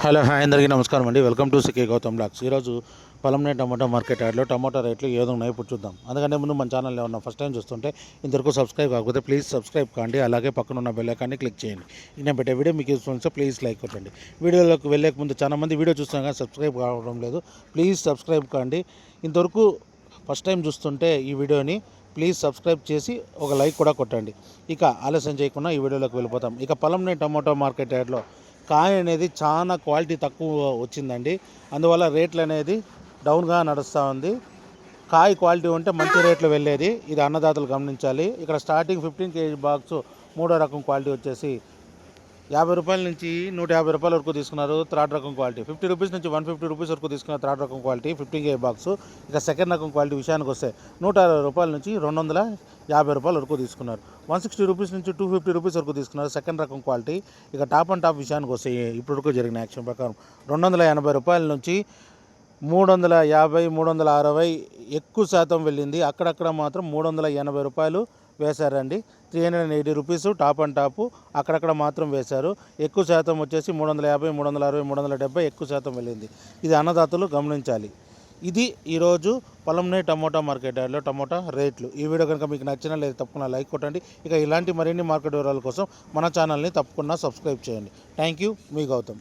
Hello hi అందరికీ నమస్కారం అండి. Welcome to CK Gautam blogs. ఈరోజు పొలంనే టమాటో మార్కెట్ యార్డ్లో టమాటో రేట్లు ఏదో ఉన్నాయో ఇప్పుడు చూద్దాం. అందుకంటే ముందు మన ఛానల్లో ఉన్న ఫస్ట్ టైం చూస్తుంటే ఇంతవరకు సబ్స్క్రైబ్ కాకపోతే ప్లీజ్ సబ్స్క్రైబ్ కాండి. అలాగే పక్కన ఉన్న బెల్ ఐకాన్ని క్లిక్ చేయండి. నేను పెట్టే వీడియో మీకు యూస్ఫుల్ ఉంటే ప్లీజ్ లైక్ కొట్టండి. వీడియోలోకి వెళ్ళే ముందు చాలా మంది వీడియో చూస్తున్నాం కానీ సబ్స్క్రైబ్ కావడం లేదు. ప్లీజ్ సబ్స్క్రైబ్ కాండి. ఇంతవరకు ఫస్ట్ టైం చూస్తుంటే ఈ వీడియోని ప్లీజ్ సబ్స్క్రైబ్ చేసి ఒక లైక్ కూడా కొట్టండి. ఇక ఆలస్యం చేయకుండా ఈ వీడియోలోకి వెళ్ళిపోతాం. ఇక పొలంనే టమాటో మార్కెట్ యార్డ్లో కాయ అనేది చాలా క్వాలిటీ తక్కువ వచ్చిందండి. అందువల్ల రేట్లు అనేది డౌన్గా నడుస్తూ ఉంది. కాయ క్వాలిటీ ఉంటే మంచి రేట్లు వెళ్ళేది. ఇది అన్నదాతలు గమనించాలి. ఇక్కడ స్టార్టింగ్ 15 kg బాక్స్ మూడో రకం క్వాలిటీ వచ్చేసి 50 రూపాయల నుంచి 150 రూపాయల వరకు తీసుకున్నారు. థర్డ్ రకం క్వాలిటీ 50 రూపీస్ నుంచి 150 రూపీస్ వరకు తీసుకున్నారు. థర్డ్ రకం క్వాలిటీ 15 kg బాక్స్. ఇక సెకండ్ రకం క్వాలిటీ విషయానికి వస్తే 160 రూపాయల నుంచి 250 రూపాయల వరకు తీసుకున్నారు. 160 రూపీస్ నుంచి 250 రూపీస్ వరకు తీసుకున్నారు సెకండ్ రకం క్వాలిటీ. ఇక టాప్ అండ్ టాప్ విషయానికి వస్తే ఇప్పుడు వరకు జరిగిన యాక్షన్ ప్రకారం 280 రూపాయల నుంచి 350, 360 ఎక్కువ శాతం వెళ్ళింది. అక్కడక్కడ మాత్రం 380 రూపాయలు వేశారండి. 380 రూపీస్ టాప్ అండ్ టాపు అక్కడక్కడ మాత్రం వేశారు. ఎక్కువ శాతం వచ్చేసి 350, 360, 370 ఎక్కువ శాతం వెళ్ళింది. ఇది అన్నదాతలు గమనించాలి. ఇది ఈరోజు పొలంనే టమోటా మార్కెట్ యార్డ్లో టమోటా రేట్లు. ఈ వీడియో కనుక మీకు నచ్చినా లేదా తప్పకుండా లైక్ కొట్టండి. ఇక ఇలాంటి మరిన్ని మార్కెట్ వివరాల కోసం మన ఛానల్ని తప్పకుండా సబ్స్క్రైబ్ చేయండి. థ్యాంక్ యూ, మీ గౌతమ్.